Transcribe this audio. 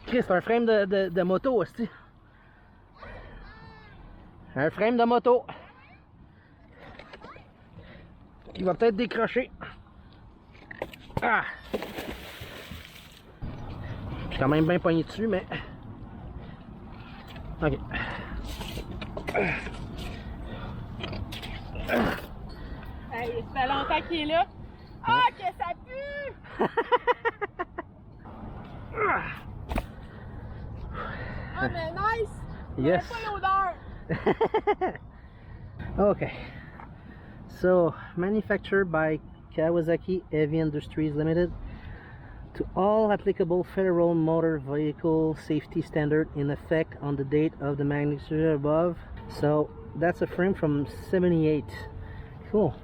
Chris, c'est un frame de moto aussi. Un frame de moto. Il va peut-être décrocher. Ah! Je suis quand même bien pogné dessus, mais... Ok. Hey, ça fait longtemps qu'il est là. Ah, que ça pue! Ah, mais nice! Yes. Pas l'odeur! Okay. So, manufactured by Kawasaki Heavy Industries Limited to all applicable federal motor vehicle safety standard in effect on the date of the manufacture above. So, that's a frame from '78. Cool.